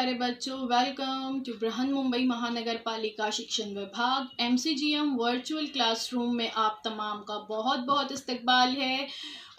प्यारे बच्चों, welcome to Brihan Mumbai महानगर पालिका शिक्षण विभाग MCGM वर्चुअल क्लासरूम में आप तमाम का बहुत बहुत इस्तकबाल है।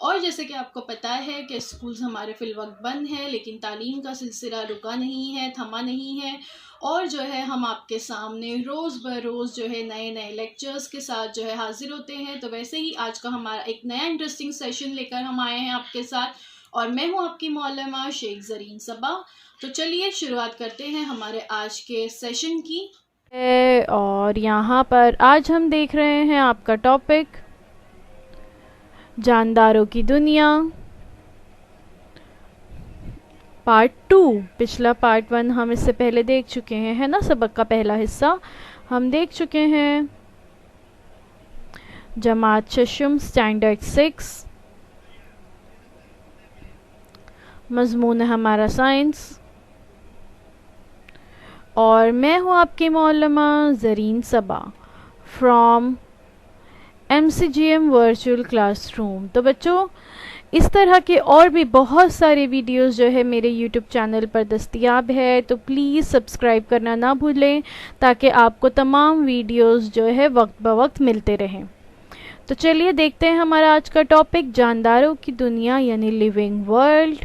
और जैसे कि आपको पता है कि स्कूल्स हमारे फिलवक्त बंद है, लेकिन तालीम का सिलसिला रुका नहीं है, थमा नहीं है। और जो है हम आपके सामने रोज़ बरोज़ जो है नए नए लेक्चर्स के साथ जो है हाजिर होते हैं। तो वैसे ही आज का हमारा एक नया इंटरेस्टिंग सेशन लेकर हम आए हैं आपके साथ, और मैं हूं आपकी मौलमा शेख ज़रीन सबा। तो चलिए शुरुआत करते हैं हमारे आज के सेशन की। और यहाँ पर आज हम देख रहे हैं आपका टॉपिक जानदारों की दुनिया पार्ट 2। पिछला पार्ट 1 हम इससे पहले देख चुके हैं, है ना। सबक का पहला हिस्सा हम देख चुके हैं। जमात शशम स्टैंडर्ड 6, मजमून है हमारा साइंस, और मैं हूँ आपकी मौलमा ज़रीन सबा फ्रॉम MCGM वर्चुअल क्लासरूम। तो बच्चों, इस तरह के और भी बहुत सारे वीडियोस जो है मेरे YouTube चैनल पर दस्तयाब है, तो प्लीज़ सब्सक्राइब करना ना भूलें ताकि आपको तमाम वीडियोस जो है वक्त ब वक्त मिलते रहें। तो चलिए देखते हैं हमारा आज का टॉपिक जानदारों की दुनिया यानी लिविंग वर्ल्ड।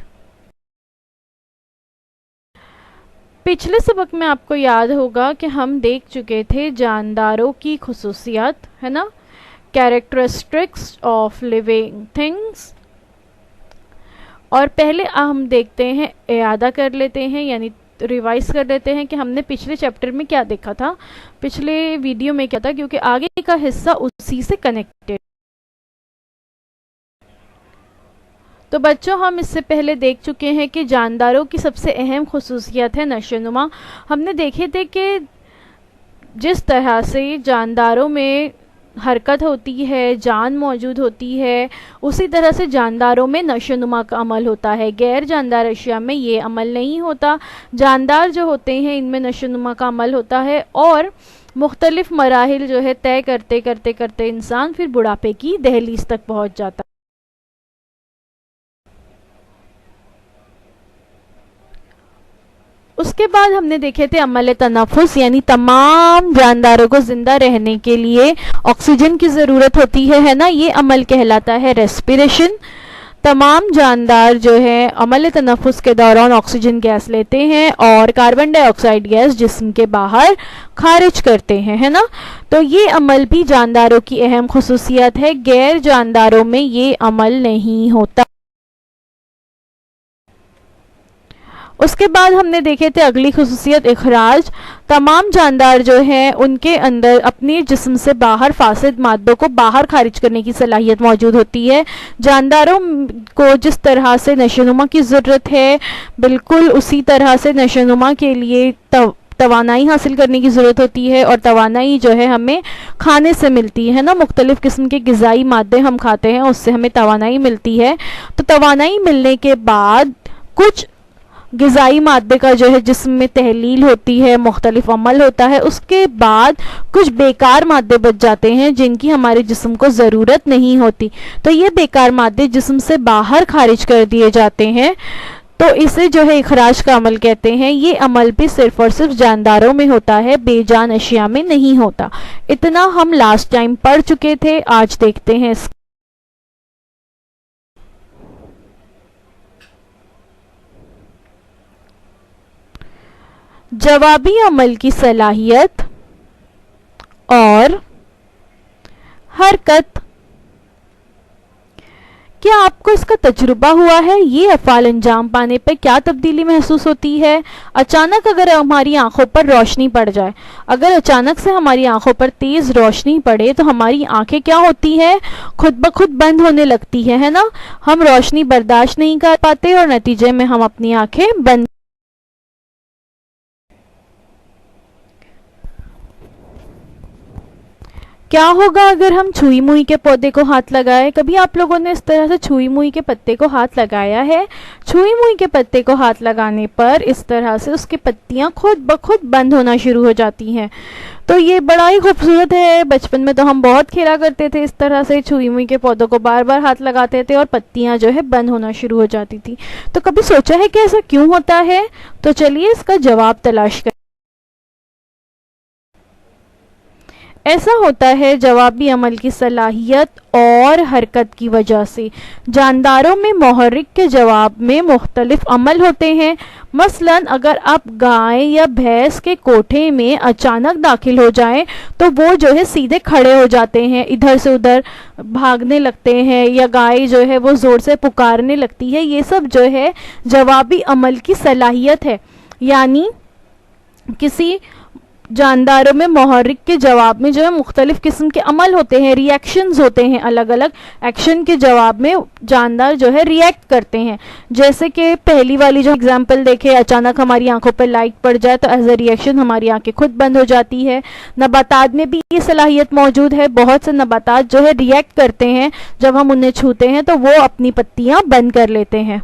पिछले सबक में आपको याद होगा कि हम देख चुके थे जानदारों की खुसूसियत, है ना, कैरेक्टरिस्टिक्स ऑफ लिविंग थिंग्स। और पहले हम देखते हैं, इयादा कर लेते हैं यानी रिवाइज कर लेते हैं कि हमने पिछले चैप्टर में क्या देखा था, पिछले वीडियो में क्या था, क्योंकि आगे का हिस्सा उसी से कनेक्टेड। तो बच्चों, हम इससे पहले देख चुके हैं कि जानदारों की सबसे अहम खुसूसियत है नशोनुमा। हमने देखे थे कि जिस तरह से जानदारों में हरकत होती है, जान मौजूद होती है, उसी तरह से जानदारों में नशोनुमा का अमल होता है। गैर जानदार अशिया में ये अमल नहीं होता। जानदार जो होते हैं इनमें नशोनुमा का अमल होता है, और मुख्तलिफ मराहिल जो है तय करते करते करते इंसान फिर बुढ़ापे की दहलीज तक पहुँच जाता है। उसके बाद हमने देखे थे अमल तनफुस, यानी तमाम जानदारों को जिंदा रहने के लिए ऑक्सीजन की ज़रूरत होती है ना। ये अमल कहलाता है रेस्पिरेशन। तमाम जानदार जो है अमल तनफुस के दौरान ऑक्सीजन गैस लेते हैं और कार्बन डाइऑक्साइड गैस जिस्म के बाहर खारिज करते हैं, है ना। तो ये अमल भी जानदारों की अहम खुसूसियत है। गैर जानदारों में ये अमल नहीं होता। उसके बाद हमने देखे थे अगली खुसूसियत इखराज। तमाम जानदार जो हैं उनके अंदर अपने जिस्म से बाहर फासिद मादों को बाहर खारिज करने की सलाहियत मौजूद होती है। जानदारों को जिस तरह से नशोनुमा की ज़रूरत है, बिल्कुल उसी तरह से नशोनुमा के लिए तवानाई हासिल करने की ज़रूरत होती है। और तवानाई जो है हमें खाने से मिलती है ना, मुख्तलिफ़ किस्म के ग़िज़ाई मादे हम खाते हैं, उससे हमें तवानाई मिलती है। तो तवानाई मिलने के बाद कुछ ग़िज़ाई मादे का जो है जिस्म में तहलील होती है, मुख्तलिफ अमल होता है। उसके बाद कुछ बेकार मादे बच जाते हैं जिनकी हमारे जिस्म को ज़रूरत नहीं होती। तो ये बेकार मादे जिस्म से बाहर खारिज कर दिए जाते हैं। तो इसे जो है इखराज का अमल कहते हैं। ये अमल भी सिर्फ और सिर्फ जानदारों में होता है, बेजान अशिया में नहीं होता। इतना हम लास्ट टाइम पढ़ चुके थे। आज देखते हैं जवाबी अमल की सलाहियत और हरकत। क्या आपको इसका तजुर्बा हुआ है? ये अफ़ाल अंजाम पाने पर क्या तब्दीली महसूस होती है? अचानक अगर हमारी आंखों पर रोशनी पड़ जाए, अगर अचानक से हमारी आंखों पर तेज़ रोशनी पड़े तो हमारी आंखें क्या होती हैं? खुद ब खुद बंद होने लगती है ना। हम रोशनी बर्दाश्त नहीं कर पाते और नतीजे में हम अपनी आंखें बंद। क्या होगा अगर हम छुई मुई के पौधे को हाथ लगाएं? कभी आप लोगों ने इस तरह से छुई मुई के पत्ते को हाथ लगाया है? छुई मुई के पत्ते को हाथ लगाने पर इस तरह से उसकी पत्तियां खुद ब खुद बंद होना शुरू हो जाती हैं। तो ये बड़ा ही खूबसूरत है। बचपन में तो हम बहुत खेला करते थे इस तरह से, छुई मुई के पौधों को बार बार हाथ लगाते थे और पत्तियां जो है बंद होना शुरू हो जाती थी। तो कभी सोचा है कि ऐसा क्यों होता है? तो चलिए इसका जवाब तलाश करें। ऐसा होता है जवाबी अमल की सलाहियत और हरकत की वजह से। जानदारों में मुहर्रिक के जवाब में मुख्तलिफ अमल होते हैं। मसलन अगर आप गाय या भैंस के कोठे में अचानक दाखिल हो जाएं तो वो जो है सीधे खड़े हो जाते हैं, इधर से उधर भागने लगते हैं, या गाय जो है वो ज़ोर से पुकारने लगती है। ये सब जो है जवाबी अमल की सलाहियत है। यानी किसी जानदारों में मुहर्रिक के जवाब में जो है मुख्तलिफ किस्म के अमल होते हैं, रिएक्शंस होते हैं। अलग अलग एक्शन के जवाब में जानदार जो है रिएक्ट करते हैं। जैसे कि पहली वाली जो एग्जांपल देखे, अचानक हमारी आंखों पर लाइट पड़ जाए तो एज अ रिएक्शन हमारी आंखें खुद बंद हो जाती है। नबातात में भी ये सलाहियत मौजूद है। बहुत से नबातात जो है रिएक्ट करते हैं, जब हम उन्हें छूते हैं तो वो अपनी पत्तियां बंद कर लेते हैं।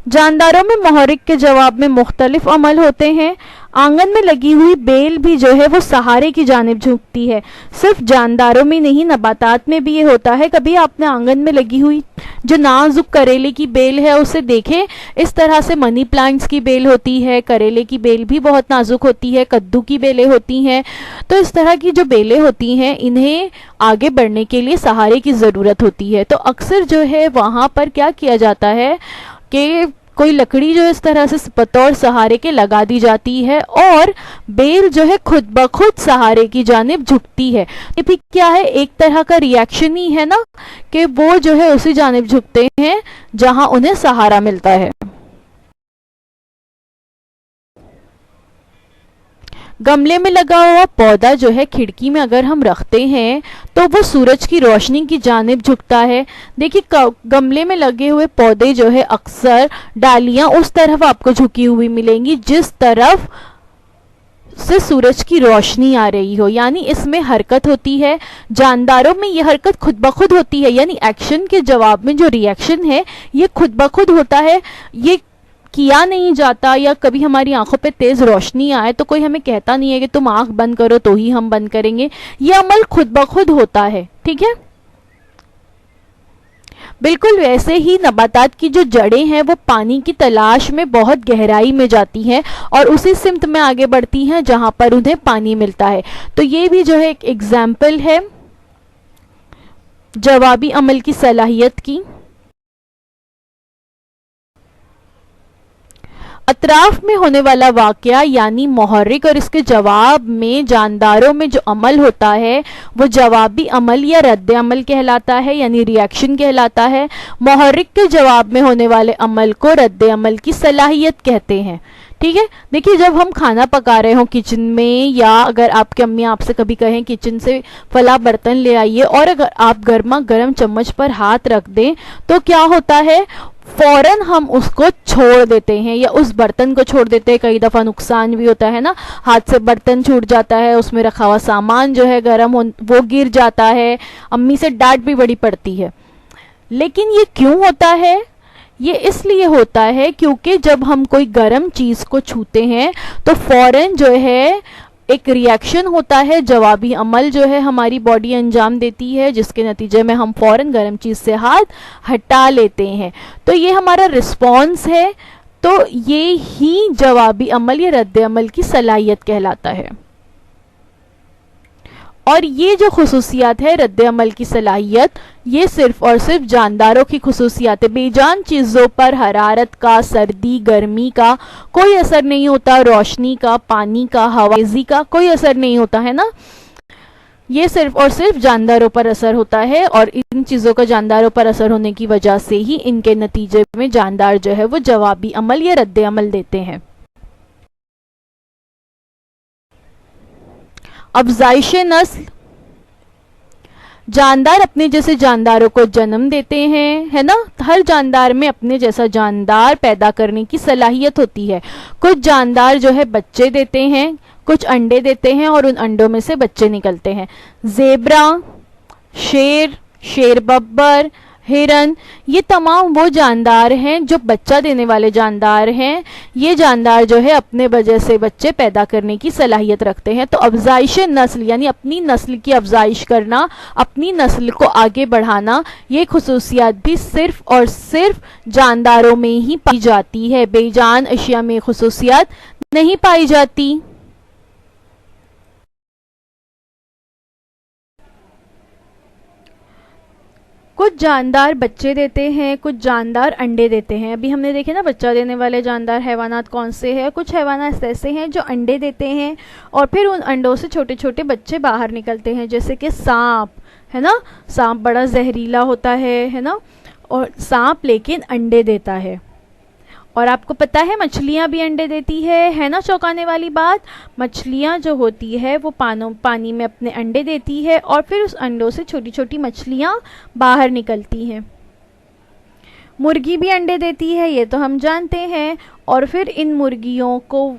जानदारों में मुहर्रिक के जवाब में मुख्तलिफ अमल होते हैं। आंगन में लगी हुई बेल भी जो है वो सहारे की जानिब झुकती है। सिर्फ जानदारों में नहीं, नबातात में भी ये होता है। कभी आपने आंगन में लगी हुई जो नाजुक करेले की बेल है उसे देखे? इस तरह से मनी प्लांट्स की बेल होती है, करेले की बेल भी बहुत नाजुक होती है, कद्दू की बेलें होती हैं। तो इस तरह की जो बेलें होती हैं इन्हें आगे बढ़ने के लिए सहारे की ज़रूरत होती है। तो अक्सर जो है वहाँ पर क्या किया जाता है कि कोई लकड़ी जो इस तरह से बतौर सहारे के लगा दी जाती है और बेल जो है खुद ब खुद सहारे की जानिब झुकती है। ये भी क्या है, एक तरह का रिएक्शन ही है ना, कि वो जो है उसी जानिब झुकते हैं जहां उन्हें सहारा मिलता है। गमले में लगा हुआ पौधा जो है खिड़की में अगर हम रखते हैं तो वो सूरज की रोशनी की जानिब झुकता है। देखिए गमले में लगे हुए पौधे जो है अक्सर डालियां उस तरफ आपको झुकी हुई मिलेंगी जिस तरफ से सूरज की रोशनी आ रही हो, यानी इसमें हरकत होती है। जानदारों में ये हरकत खुद ब खुद होती है, यानी एक्शन के जवाब में जो रिएक्शन है ये खुद ब खुद होता है। ये किया नहीं जाता, या कभी हमारी आंखों पे तेज रोशनी आए तो कोई हमें कहता नहीं है कि तुम आंख बंद करो तो ही हम बंद करेंगे। ये अमल खुद ब खुद होता है। ठीक है, बिल्कुल वैसे ही नबातात की जो जड़ें हैं वो पानी की तलाश में बहुत गहराई में जाती हैं और उसी सिमत में आगे बढ़ती हैं जहां पर उन्हें पानी मिलता है। तो ये भी जो है एक एग्जाम्पल है जवाबी अमल की सलाहियत की। अतराफ में होने वाला वाकया यानी मुहर्रिक और इसके जवाब में जानदारों में जो अमल होता है वो जवाबी अमल या रद्द अमल कहलाता है, यानी रिएक्शन कहलाता है। मुहर्रिक के जवाब में होने वाले अमल को रद्द अमल की सलाहियत कहते हैं। ठीक है, देखिए जब हम खाना पका रहे हो किचन में, या अगर आपकी अम्मी आपसे कभी कहें किचन से फला बर्तन ले आइए और अगर आप गर्मा गर्म चम्मच पर हाथ रख दें तो क्या होता है, फौरन हम उसको छोड़ देते हैं या उस बर्तन को छोड़ देते हैं। कई दफ़ा नुकसान भी होता है ना, हाथ से बर्तन छूट जाता है, उसमें रखा हुआ सामान जो है गर्म वो गिर जाता है, अम्मी से डांट भी बड़ी पड़ती है। लेकिन ये क्यों होता है? ये इसलिए होता है क्योंकि जब हम कोई गर्म चीज़ को छूते हैं तो फौरन जो है एक रिएक्शन होता है, जवाबी अमल जो है हमारी बॉडी अंजाम देती है, जिसके नतीजे में हम फौरन गर्म चीज़ से हाथ हटा लेते हैं। तो ये हमारा रिस्पॉन्स है। तो ये ही जवाबी अमल या रद्द अमल की सलाहियत कहलाता है। और ये जो खुसूसियात है रद्द अमल की सलाहियत, ये सिर्फ और सिर्फ जानदारों की खुसूसियात है। बेजान चीज़ों पर हरारत का, सर्दी गर्मी का कोई असर नहीं होता, रोशनी का, पानी का, हवाजी का कोई असर नहीं होता है ना। ये सिर्फ और सिर्फ जानदारों पर असर होता है और इन चीज़ों का जानदारों पर असर होने की वजह से ही इनके नतीजे में जानदार जो है वो जवाबी अमल या रद्द अमल देते हैं। अफजाइश नस्ल, जानदार अपने जैसे जानदारों को जन्म देते हैं, है ना। हर जानदार में अपने जैसा जानदार पैदा करने की सलाहियत होती है। कुछ जानदार जो है बच्चे देते हैं, कुछ अंडे देते हैं और उन अंडों में से बच्चे निकलते हैं। ज़ेब्रा, शेर, शेर बब्बर, हिरन, ये तमाम वो जानदार हैं जो बच्चा देने वाले जानदार हैं। ये जानदार जो है अपने वजह से बच्चे पैदा करने की सलाहियत रखते हैं। तो अफजाइश नस्ल यानी अपनी नस्ल की अफजाइश करना, अपनी नस्ल को आगे बढ़ाना, ये खुसूसियात भी सिर्फ और सिर्फ जानदारों में ही पाई जाती है। बेजान अशिया में खुसूसियात नहीं पाई जाती। कुछ जानदार बच्चे देते हैं, कुछ जानदार अंडे देते हैं। अभी हमने देखे ना बच्चा देने वाले जानदार हैवानात कौन से हैं। कुछ हैवानात ऐसे हैं जो अंडे देते हैं और फिर उन अंडों से छोटे छोटे बच्चे बाहर निकलते हैं, जैसे कि सांप है ना। सांप बड़ा जहरीला होता है ना, और सांप लेकिन अंडे देता है। और आपको पता है मछलियाँ भी अंडे देती है ना। चौंकाने वाली बात, मछलियाँ जो होती है वो पानी में अपने अंडे देती है और फिर उस अंडों से छोटी छोटी मछलियाँ बाहर निकलती हैं। मुर्गी भी अंडे देती है, ये तो हम जानते हैं। और फिर इन मुर्गियों को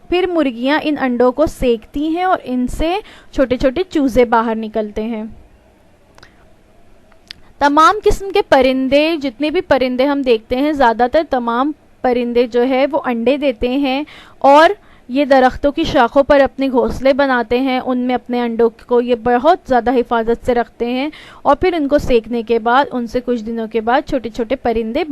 फिर मुर्गियाँ इन अंडों को सेकती हैं और इनसे छोटे छोटे चूजे बाहर निकलते हैं। तमाम किस्म के परिंदे, जितने भी परिंदे हम देखते हैं, ज़्यादातर तमाम परिंदे जो है वो अंडे देते हैं और ये दरख्तों की शाखों पर अपने घोंसले बनाते हैं। उनमें अपने अंडों को ये बहुत ज़्यादा हिफाजत से रखते हैं और फिर उनको सेकने के बाद उनसे कुछ दिनों के बाद छोटे छोटे परिंदे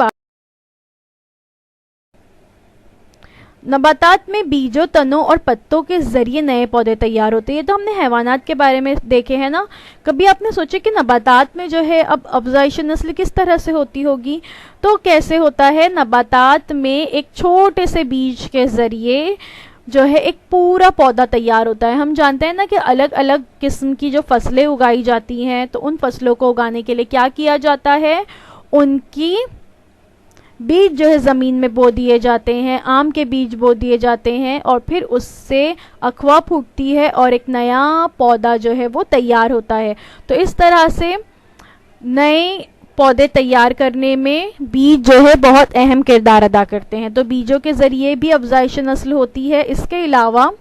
नबातात में बीजों, तनों और पत्तों के ज़रिए नए पौधे तैयार होते हैं। ये तो हमने हैवानात के बारे में देखे हैं ना। कभी आपने सोचे कि नबातात में जो है अब अफजाइश नस्ल किस तरह से होती होगी? तो कैसे होता है, नबातात में एक छोटे से बीज के ज़रिए जो है एक पूरा पौधा तैयार होता है। हम जानते हैं ना कि अलग अलग किस्म की जो फसलें उगाई जाती हैं, तो उन फसलों को उगाने के लिए क्या किया जाता है, उनकी बीज जो है ज़मीन में बो दिए जाते हैं। आम के बीज बो दिए जाते हैं और फिर उससे अखवा फूटती है और एक नया पौधा जो है वो तैयार होता है। तो इस तरह से नए पौधे तैयार करने में बीज जो है बहुत अहम किरदार अदा करते हैं। तो बीजों के ज़रिए भी अफजाइश नस्ल होती है। इसके अलावा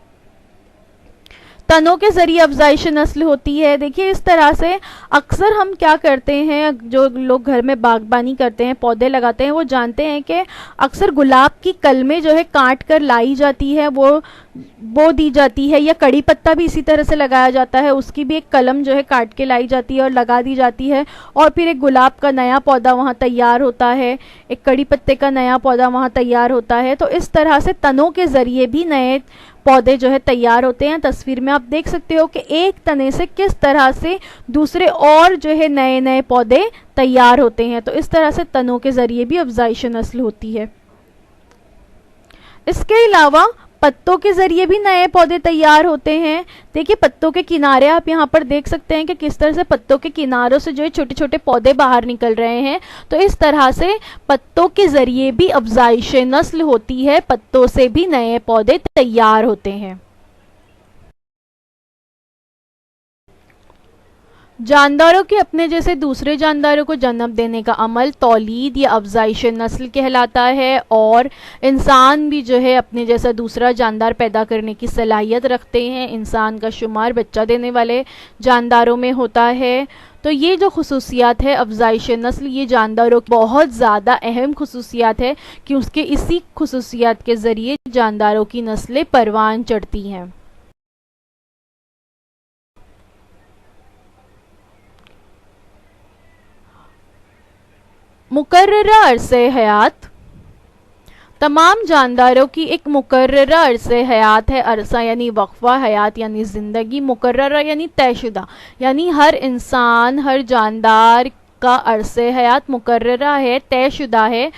तनों के ज़रिए अफजाइश नस्ल होती है। देखिए इस तरह से अक्सर हम क्या करते हैं, जो लोग घर में बागबानी करते हैं, पौधे लगाते हैं, वो जानते हैं कि अक्सर गुलाब की कलमें जो है काट कर लाई जाती है, वो बो दी जाती है। या कड़ी पत्ता भी इसी तरह से लगाया जाता है, उसकी भी एक कलम जो है काट के लाई जाती है और लगा दी जाती है और फिर एक गुलाब का नया पौधा वहाँ तैयार होता है, एक कड़ी पत्ते का नया पौधा वहाँ तैयार होता है। तो इस तरह से तनों के ज़रिए भी नए पौधे जो है तैयार होते हैं। तस्वीर में आप देख सकते हो कि एक तने से किस तरह से दूसरे और जो है नए नए पौधे तैयार होते हैं। तो इस तरह से तनों के ज़रिए भी अफजाइश नस्ल होती है। इसके अलावा पत्तों के ज़रिए भी नए पौधे तैयार होते हैं। देखिए पत्तों के किनारे आप यहाँ पर देख सकते हैं कि किस तरह से पत्तों के किनारों से जो है छोटे छोटे पौधे बाहर निकल रहे हैं। तो इस तरह से पत्तों के ज़रिए भी अफजाइश नस्ल होती है, पत्तों से भी नए पौधे तैयार होते हैं। जानदारों के अपने जैसे दूसरे जानदारों को जन्म देने का अमल तौलीद या अफजाइश नस्ल कहलाता है। और इंसान भी जो है अपने जैसा दूसरा जानदार पैदा करने की सलाहियत रखते हैं। इंसान का शुमार बच्चा देने वाले जानदारों में होता है। तो ये जो खुसूसियात है अफजाइश नस्ल, ये जानदारों की बहुत ज़्यादा अहम खुसूसियात है कि उसके इसी खुसूसियात के ज़रिए जानदारों की नस्लें परवान चढ़ती हैं। मुकर्ररा अरसे हयात, तमाम जानदारों की एक मुकर्ररा अरसे हयात है। अरसा यानी वक्फा, हयात यानी ज़िंदगी, मुकर्ररा यानी तयशुदा, यानी हर इंसान, हर जानदार का अरसे हयात मुकर्ररा है, तयशुदा है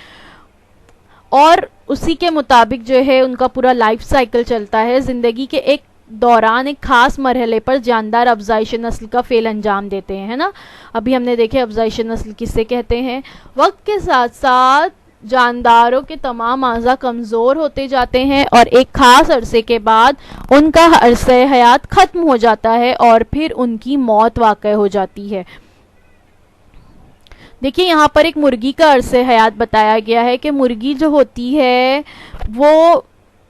और उसी के मुताबिक जो है उनका पूरा लाइफ साइकिल चलता है। ज़िंदगी के एक दौरान एक ख़ास मरहले पर जानदार अफजाइश नस्ल का फ़ेल अंजाम देते हैं, है ना। अभी हमने देखे अफजाइश नस्ल किससे कहते हैं। वक्त के साथ साथ जानदारों के तमाम आज़ा कमज़ोर होते जाते हैं और एक ख़ास अरसे के बाद उनका अरसे हयात ख़त्म हो जाता है और फिर उनकी मौत वाक़ई हो जाती है। देखिए यहाँ पर एक मुर्गी का अरसे हयात बताया गया है कि मुर्गी जो होती है वो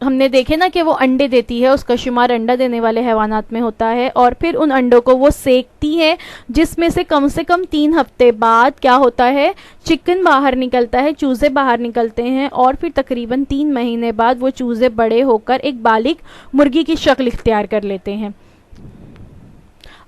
हमने देखे ना कि वो अंडे देती है, उसका शुमार अंडा देने वाले हैवानात में होता है, और फिर उन अंडों को वो सेकती है, जिसमें से कम 3 हफ्ते बाद क्या होता है, चिकन बाहर निकलता है, चूजे बाहर निकलते हैं, और फिर तकरीबन 3 महीने बाद वो चूजे बड़े होकर एक बालिग मुर्गी की शक्ल इख्तियार कर लेते हैं।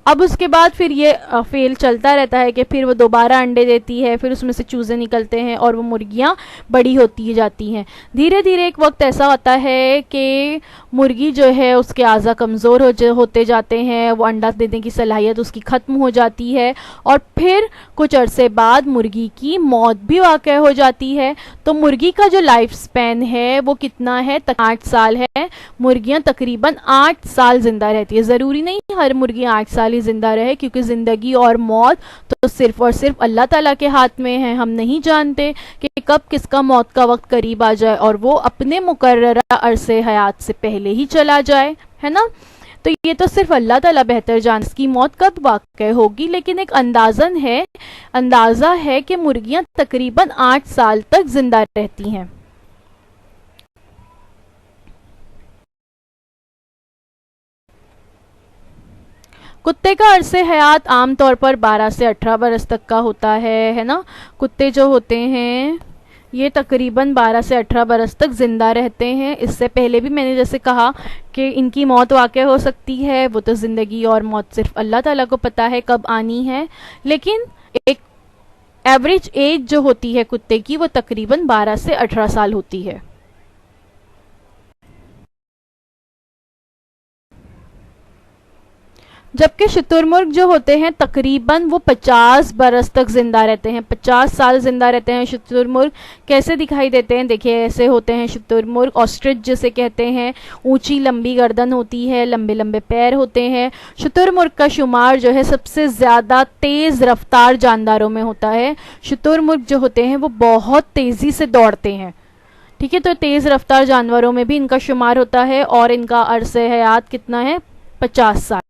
अब उसके बाद फिर ये फेल चलता रहता है कि फिर वो दोबारा अंडे देती है, फिर उसमें से चूजे निकलते हैं और वो मुर्गियां बड़ी होती जाती हैं। धीरे धीरे एक वक्त ऐसा होता है कि मुर्गी जो है उसके आज़ा कमज़ोर होते जाते हैं, वो अंडा देने की सलाहियत उसकी ख़त्म हो जाती है, और फिर कुछ अरसे बाद मुर्गी की मौत भी वाक़या हो जाती है। तो मुर्गी का जो लाइफ स्पैन है वो कितना है, 8 साल है। मुर्गियाँ तकरीबन 8 साल ज़िंदा रहती है। ज़रूरी नहीं हर मुर्गी 8 साल जिंदा रहे, क्योंकि जिंदगी और मौत तो सिर्फ और सिर्फ अल्लाह ताला के हाथ में है। हम नहीं जानते कि कब किसका मौत का वक्त करीब आ जाए और वो अपने मुकर्ररा अरसे हयात से पहले ही चला जाए, है ना। तो ये तो सिर्फ अल्लाह ताला बेहतर जानता है इसकी मौत कब वाक़या होगी, लेकिन एक अंदाज़ा है कि मुर्गियां तकरीबन 8 साल तक जिंदा रहती हैं। कुत्ते का अरसे हयात आमतौर पर 12 से 18 बरस तक का होता है ना। कुत्ते जो होते हैं ये तकरीबन 12 से 18 बरस तक ज़िंदा रहते हैं। इससे पहले भी मैंने जैसे कहा कि इनकी मौत वाक़या हो सकती है, वो तो ज़िंदगी और मौत सिर्फ अल्लाह ताला को पता है कब आनी है, लेकिन एक एवरेज एज जो होती है कुत्ते की वो तकरीबन 12 से 18 साल होती है। जबकि शुतुरमुर्ग जो होते हैं तकरीबन वो 50 बरस तक ज़िंदा रहते हैं, 50 साल ज़िंदा रहते हैं शुतुरमुर्ग। कैसे दिखाई देते हैं, देखिए ऐसे होते हैं शुतुरमुर्ग। ऑस्ट्रिच जिसे कहते हैं, ऊंची लंबी गर्दन होती है, लंबे लंबे पैर होते हैं। शुतुरमुर्ग का शुमार जो है सबसे ज़्यादा तेज़ रफ्तार जानदारों में होता है। शुतुरमुर्ग जो होते हैं वो बहुत तेज़ी से दौड़ते हैं, ठीक है। तो तेज़ रफ्तार जानवरों में भी इनका शुमार होता है, और इनका अरसे हयात कितना है, 50 साल।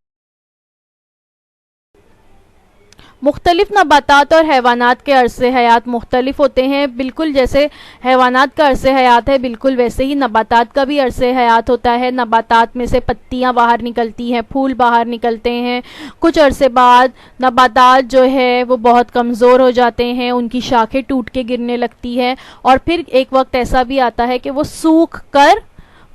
मुख्तलिफ नबातात और हैवानात के अरसे हयात मुख्तलिफ होते हैं। बिल्कुल जैसे हैवानात का अरसे हयात है, बिल्कुल वैसे ही नबातात का भी अरसे हयात होता है। नबातात में से पत्तियां बाहर निकलती हैं, फूल बाहर निकलते हैं। कुछ अरसे बाद नबातात जो है वो बहुत कमज़ोर हो जाते हैं, उनकी शाखें टूट के गिरने लगती है, और फिर एक वक्त ऐसा भी आता है कि वो सूख कर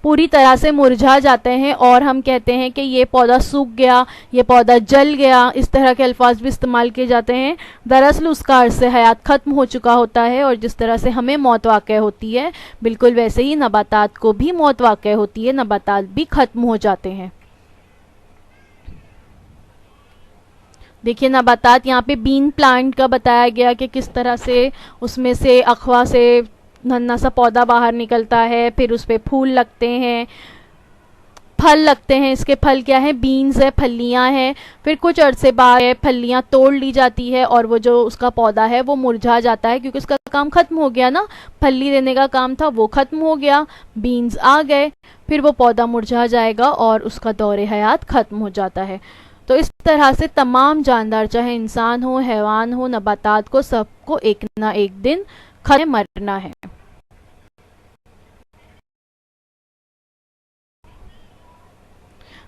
पूरी तरह से मुरझा जाते हैं, और हम कहते हैं कि ये पौधा सूख गया, ये पौधा जल गया। इस तरह के अल्फाज भी इस्तेमाल किए जाते हैं। दरअसल उसका अरसे हयात ख़त्म हो चुका होता है, और जिस तरह से हमें मौत वाक़या होती है बिल्कुल वैसे ही नबातात को भी मौत वाक़या होती है, नबातात भी ख़त्म हो जाते हैं। देखिए नबातात यहाँ पे बीन प्लांट का बताया गया कि किस तरह से उसमें से अखवा से नन्हा सा पौधा बाहर निकलता है, फिर उस पर फूल लगते हैं, फल लगते हैं। इसके फल क्या है, बीन्स है, फलियां हैं। फिर कुछ अरसे बाद फलियां तोड़ ली जाती है, और वो जो उसका पौधा है वो मुरझा जाता है, क्योंकि उसका काम खत्म हो गया ना, फली देने का काम था वो खत्म हो गया, बीन्स आ गए, फिर वो पौधा मुरझा जाएगा और उसका दौरे हयात ख़त्म हो जाता है। तो इस तरह से तमाम जानदार, चाहे इंसान हो, हैवान हो, नबातात को, सबको एक ना एक दिन मरना है।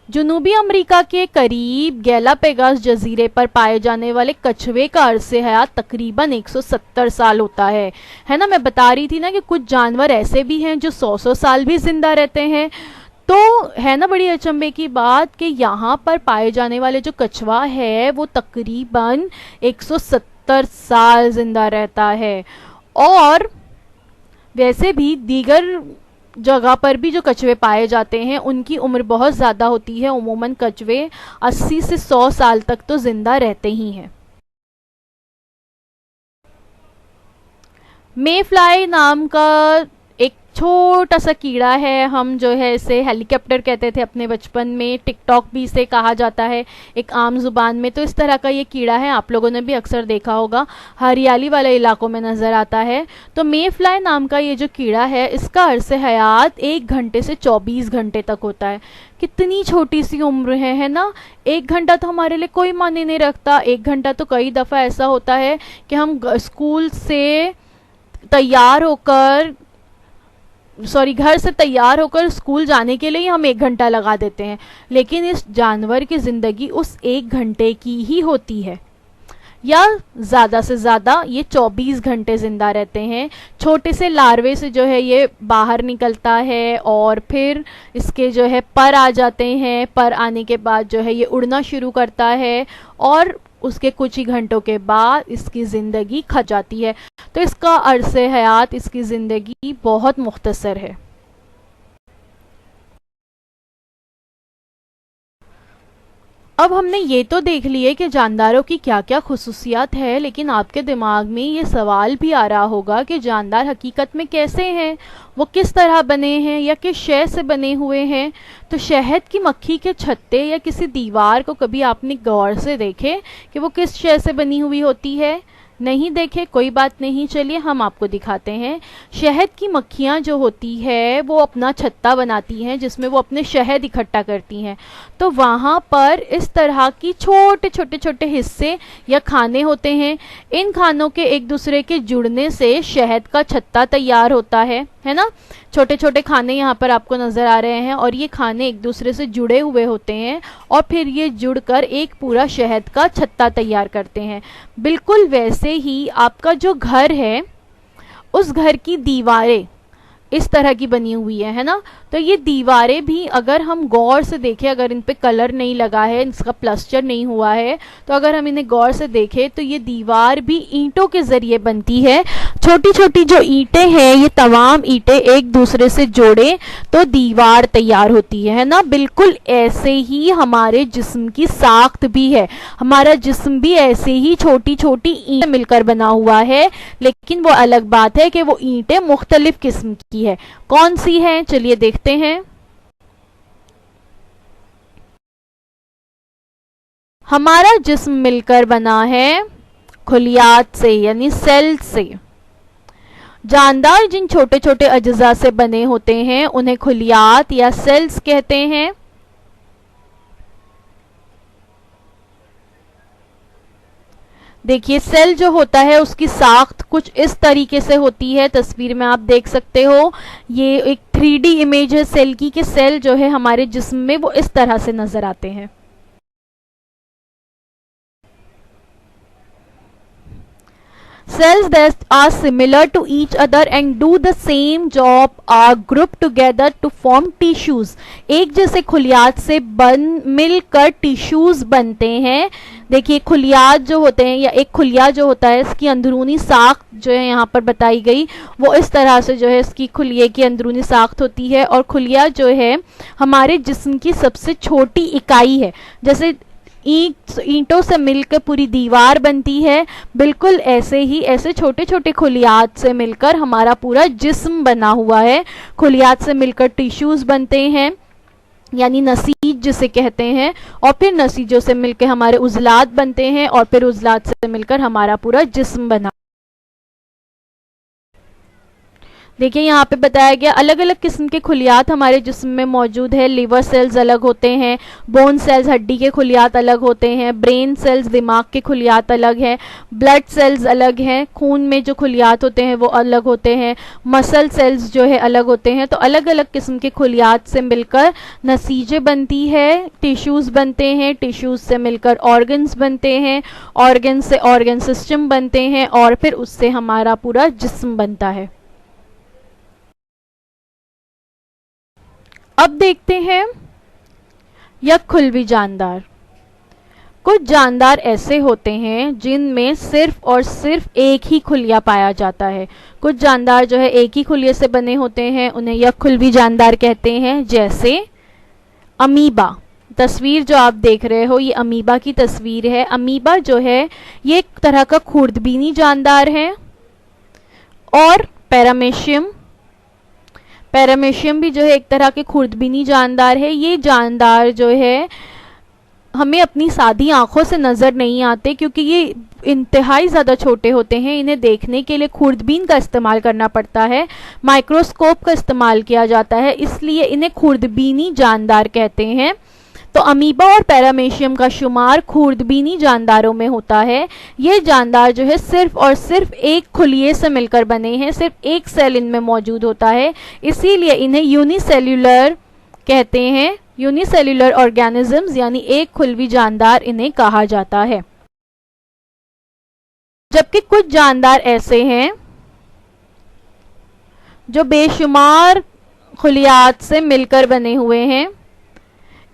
जनूबी अमेरिका के करीब गैलापेगोस जजीरे पर पाए जाने वाले कछुए का अरसे हयात तकरीबन 170 साल होता है ना। मैं बता रही थी ना कि कुछ जानवर ऐसे भी हैं जो 100-100 साल भी जिंदा रहते हैं। तो है ना बड़ी अचंभे की बात कि यहाँ पर पाए जाने वाले जो कछुआ है वो तकरीबन 170 साल जिंदा रहता है। और वैसे भी दीगर जगह पर भी जो कछुए पाए जाते हैं उनकी उम्र बहुत ज़्यादा होती है। उमूमन कछुए 80 से 100 साल तक तो जिंदा रहते ही हैं। मे फ्लाई नाम का एक छोटा सा कीड़ा है, हम जो है इसे हेलीकॉप्टर कहते थे अपने बचपन में, टिकटॉक भी इसे कहा जाता है एक आम जुबान में। तो इस तरह का ये कीड़ा है, आप लोगों ने भी अक्सर देखा होगा, हरियाली वाले इलाकों में नज़र आता है। तो मे फ्लाई नाम का ये जो कीड़ा है इसका अरसे हयात 1 घंटे से 24 घंटे तक होता है। कितनी छोटी सी उम्र है ना। 1 घंटा तो हमारे लिए कोई मायने नहीं रखता। 1 घंटा तो कई दफ़ा ऐसा होता है कि हम स्कूल से तैयार होकर घर से तैयार होकर स्कूल जाने के लिए हम 1 घंटा लगा देते हैं, लेकिन इस जानवर की ज़िंदगी उस 1 घंटे की ही होती है, या ज़्यादा से ज़्यादा ये 24 घंटे ज़िंदा रहते हैं। छोटे से लार्वे से जो है ये बाहर निकलता है और फिर इसके जो है पर आ जाते हैं। पर आने के बाद जो है ये उड़ना शुरू करता है और उसके कुछ ही घंटों के बाद इसकी ज़िंदगी खत्म जाती है। तो इसका अरसे हयात, इसकी ज़िंदगी बहुत मुख्तसर है। अब हमने ये तो देख लिए कि जानदारों की क्या क्या खुसूसियात है, लेकिन आपके दिमाग में ये सवाल भी आ रहा होगा कि जानदार हकीकत में कैसे हैं, वो किस तरह बने हैं या किस शय से बने हुए हैं। तो शहद की मक्खी के छत्ते या किसी दीवार को कभी आपने गौर से देखे कि वो किस शय से बनी हुई होती है? नहीं देखे, कोई बात नहीं, चलिए हम आपको दिखाते हैं। शहद की मक्खियाँ जो होती है वो अपना छत्ता बनाती हैं जिसमें वो अपने शहद इकट्ठा करती हैं। तो वहाँ पर इस तरह की छोटे छोटे छोटे हिस्से या खाने होते हैं। इन खानों के एक दूसरे के जुड़ने से शहद का छत्ता तैयार होता है ना। छोटे छोटे खाने यहाँ पर आपको नज़र आ रहे हैं और ये खाने एक दूसरे से जुड़े हुए होते हैं और फिर ये जुड़कर एक पूरा शहद का छत्ता तैयार करते हैं। बिल्कुल वैसे ही आपका जो घर है उस घर की दीवारें इस तरह की बनी हुई है ना। तो ये दीवारें भी अगर हम गौर से देखें, अगर इन पे कलर नहीं लगा है, इसका प्लास्टर नहीं हुआ है, तो अगर हम इन्हें गौर से देखें तो ये दीवार भी ईंटों के ज़रिए बनती है। छोटी छोटी जो ईंटें हैं, ये तमाम ईंटें एक दूसरे से जोड़े तो दीवार तैयार होती है ना। बिल्कुल ऐसे ही हमारे जिस्म की साख्त भी है। हमारा जिस्म भी ऐसे ही छोटी छोटी ईंटें मिलकर बना हुआ है, लेकिन वो अलग बात है कि वो ईंटें मुख्तलिफ किस्म की है। कौन सी है, चलिए देखते हैं। हमारा जिस्म मिलकर बना है खुलियात से यानी सेल से। जानदार जिन छोटे छोटे अज्जा से बने होते हैं उन्हें खुलियात या सेल्स कहते हैं। देखिए सेल जो होता है उसकी साख्त कुछ इस तरीके से होती है, तस्वीर में आप देख सकते हो। ये एक 3D इमेज है सेल की, कि सेल जो है हमारे जिस्म में वो इस तरह से नजर आते हैं। Cells that are similar to each other and do the same job are grouped together to form tissues। एक जैसे खुलियात से मिलकर टिश्यूज बनते हैं। देखिए खुलियात जो होते हैं या एक खुलिया जो होता है इसकी अंदरूनी साख्त जो है यहाँ पर बताई गई वो इस तरह से जो है इसकी खुलिये की अंदरूनी साख्त होती है। और खुलिया जो है हमारे जिस्म की सबसे छोटी इकाई है। जैसे ईंटों से मिलकर पूरी दीवार बनती है, बिल्कुल ऐसे ही ऐसे छोटे छोटे खुलियात से मिलकर हमारा पूरा जिस्म बना हुआ है। खुलियात से मिलकर टिश्यूज बनते हैं यानी नसीज जिसे कहते हैं, और फिर नसीजों से मिलकर हमारे उज़लात बनते हैं और फिर उज़लात से मिलकर हमारा पूरा जिस्म बना। देखिए यहाँ पे बताया गया अलग अलग किस्म के खुलियात हमारे जिस्म में मौजूद है। लिवर सेल्स अलग होते हैं, बोन सेल्स हड्डी के खुलियात अलग होते हैं, ब्रेन सेल्स दिमाग के खुलियात अलग हैं, ब्लड सेल्स अलग हैं, खून में जो खुलियात होते हैं वो अलग होते हैं, मसल सेल्स जो है अलग होते हैं। तो अलग अलग किस्म के खुलियात से मिलकर नसीजे बनती है, टिश्यूज़ बनते हैं, टिश्यूज़ से मिलकर ऑर्गन्स बनते हैं, ऑर्गन से ऑर्गन सिस्टम बनते हैं और फिर उससे हमारा पूरा जिस्म बनता है। अब देखते हैं यक्खुलवी जानदार। कुछ जानदार ऐसे होते हैं जिनमें सिर्फ और सिर्फ एक ही खुलिया पाया जाता है। कुछ जानदार जो है एक ही खुलिये से बने होते हैं, उन्हें यक्खुलवी जानदार कहते हैं। जैसे अमीबा, तस्वीर जो आप देख रहे हो ये अमीबा की तस्वीर है। अमीबा जो है ये एक तरह का खुर्दबीनी जानदार है। और पैरामेशियम भी जो है एक तरह के खुर्दबीनी जानदार है। ये जानदार जो है हमें अपनी सादी आंखों से नज़र नहीं आते क्योंकि ये इंतहाई ज़्यादा छोटे होते हैं। इन्हें देखने के लिए खुर्दबीन का इस्तेमाल करना पड़ता है, माइक्रोस्कोप का इस्तेमाल किया जाता है, इसलिए इन्हें खुर्दबीनी जानदार कहते हैं। तो अमीबा और पैरामेशियम का शुमार खुर्दबीनी जानदारों में होता है। ये जानदार जो है सिर्फ और सिर्फ एक खुलिये से मिलकर बने हैं, सिर्फ एक सेल इनमें मौजूद होता है, इसीलिए इन्हें यूनिसेल्यूलर कहते हैं। यूनिसेल्यूलर ऑर्गेनिजम्स यानी एक खुलवी जानदार इन्हें कहा जाता है। जबकि कुछ जानदार ऐसे हैं जो बेशुमार खुलियात से मिलकर बने हुए हैं,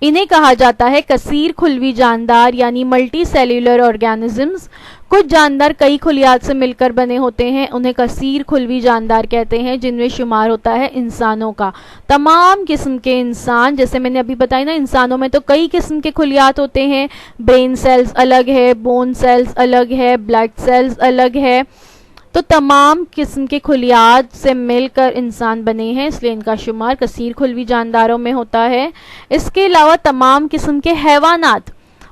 इन्हें कहा जाता है कसीर खुलवी जानदार यानी मल्टी सेल्यूलर ऑर्गेनिजम्स। कुछ जानदार कई खुलियात से मिलकर बने होते हैं, उन्हें कसीर खुलवी जानदार कहते हैं, जिनमें शुमार होता है इंसानों का। तमाम किस्म के इंसान, जैसे मैंने अभी बताया ना, इंसानों में तो कई किस्म के खुलियात होते हैं। ब्रेन सेल्स अलग है, बोन सेल्स अलग है, ब्लड सेल्स अलग है, तो तमाम किस्म के खुलियात से मिलकर इंसान बने हैं, इसलिए इनका शुमार कसीर खुलवी जानदारों में होता है। इसके अलावा तमाम किस्म के हैवानात,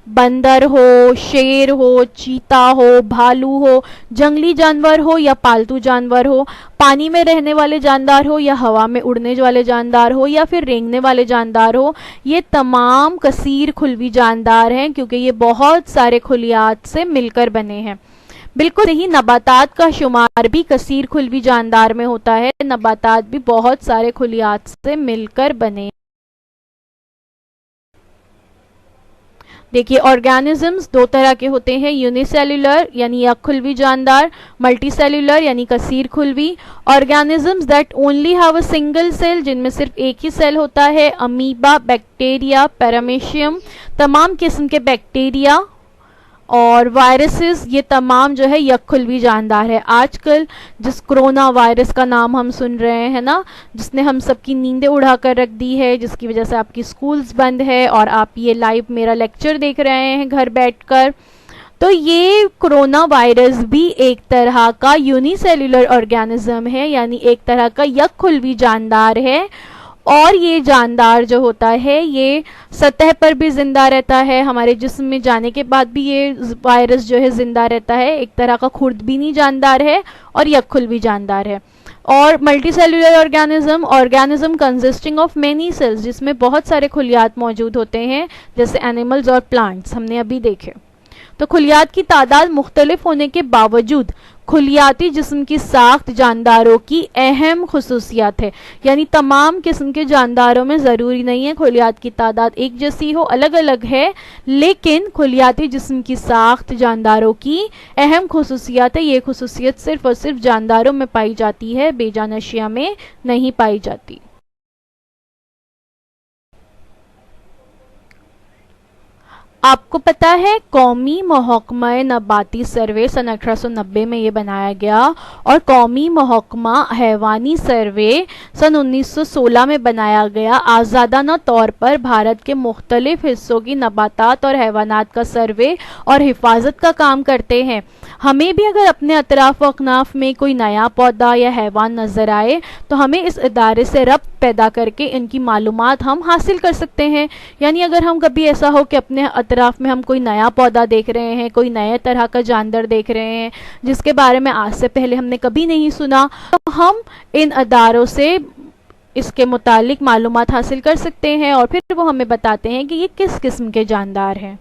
बंदर हो, शेर हो, चीता हो, भालू हो, जंगली जानवर हो या पालतू जानवर हो, पानी में रहने वाले जानदार हो या हवा में उड़ने वाले जानदार हो या फिर रेंगने वाले जानदार हो, ये तमाम कसीर खुलवी जानदार हैं, क्योंकि ये बहुत सारे खुलियात से मिलकर बने हैं। बिल्कुल ही नबातात का शुमार भी कसीर खुलवी जानदार में होता है। नबातात भी बहुत सारे खुलियात से मिलकर बने। देखिए, ऑर्गेनिजम्स दो तरह के होते हैं, यूनिसेल्यूलर यानी एक खुलवी जानदार, मल्टी सेल्यूलर यानी कसीर खुलवी। Organisms that only have a single cell, जिनमें सिर्फ एक ही सेल होता है, अमीबा, बैक्टीरिया, पैरामेशियम, तमाम किस्म के बैक्टीरिया और वायरसेस, ये तमाम जो है यकखुलवी जानदार है। आजकल जिस कोरोना वायरस का नाम हम सुन रहे हैं ना, जिसने हम सबकी नींदें उड़ा कर रख दी है, जिसकी वजह से आपकी स्कूल्स बंद है और आप ये लाइव मेरा लेक्चर देख रहे हैं घर बैठकर, तो ये कोरोना वायरस भी एक तरह का यूनिसेल्यूलर ऑर्गेनिज्म है, यानी एक तरह का यकखुलवी जानदार है। और ये जानदार जो होता है ये सतह पर भी जिंदा रहता है, हमारे जिस्म में जाने के बाद भी ये वायरस जो है जिंदा रहता है। एक तरह का खुर्दबीनी जानदार है और यकखुलवी जानदार है। और multicellular organism consisting of many cells, जिसमें बहुत सारे खुलियात मौजूद होते हैं, जैसे एनिमल्स और प्लांट्स हमने अभी देखे। तो खुलियात की तादाद मुख्तलिफ होने के बावजूद खुलियाती जिस्म की साख्त जानदारों की अहम खुसूसियात है, यानी तमाम किस्म के जानदारों में ज़रूरी नहीं है खुलियात की तादाद एक जैसी हो, अलग अलग है, लेकिन खुलियाती जिस्म की साख्त जानदारों की अहम खुसूसियात है। ये खुसूसियत सिर्फ और सिर्फ जानदारों में पाई जाती है, बेजान अशिया में नहीं पाई जाती। आपको पता है कौमी महकमा नबाती सर्वे सन 1890 में ये बनाया गया और कौमी महकमा हैवानी सर्वे सन 1916 में बनाया गया। आज़ादाना तौर पर भारत के मुख्तलिफ हिस्सों की नबातात और हैवानात का सर्वे और हिफाजत का काम करते हैं। हमें भी अगर अपने अतराफ व अकनाफ में कोई नया पौधा या हैवान नज़र आए तो हमें इस इदारे से रब्त पैदा करके इनकी मालूमात हम हासिल कर सकते हैं। यानी अगर हम कभी ऐसा हो कि अपने अतराफ में हम कोई नया पौधा देख रहे हैं, कोई नए तरह का जानवर देख रहे हैं जिसके बारे में आज से पहले हमने कभी नहीं सुना, तो हम इन अदारों से इसके मुतालिक मालूमात हासिल कर सकते हैं और फिर वो हमें बताते हैं कि ये किस किस्म के जानदार हैं।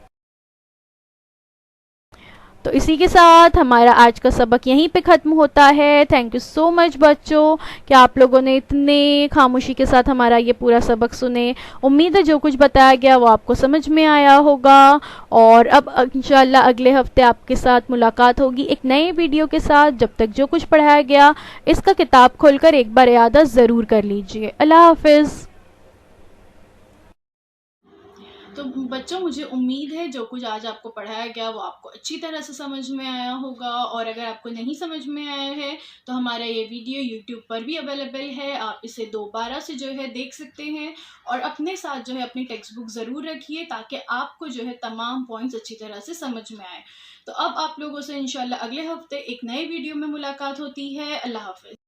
तो इसी के साथ हमारा आज का सबक यहीं पे ख़त्म होता है। थैंक यू सो मच बच्चों कि आप लोगों ने इतने खामोशी के साथ हमारा ये पूरा सबक सुने। उम्मीद है जो कुछ बताया गया वो आपको समझ में आया होगा और अब इंशाल्लाह अगले हफ्ते आपके साथ मुलाकात होगी एक नए वीडियो के साथ। जब तक जो कुछ पढ़ाया गया इसका किताब खोलकर एक बार याद ज़रूर कर लीजिए। अल्लाह हाफिज़। तो बच्चों, मुझे उम्मीद है जो कुछ आज आपको पढ़ाया गया वो आपको अच्छी तरह से समझ में आया होगा। और अगर आपको नहीं समझ में आया है तो हमारा ये वीडियो YouTube पर भी अवेलेबल है, आप इसे दोबारा से जो है देख सकते हैं। और अपने साथ जो है अपनी टेक्स्ट बुक ज़रूर रखिए ताकि आपको जो है तमाम पॉइंट्स अच्छी तरह से समझ में आए। तो अब आप लोगों से इंशाल्लाह अगले हफ्ते एक नए वीडियो में मुलाकात होती है। अल्लाह हाफिज़।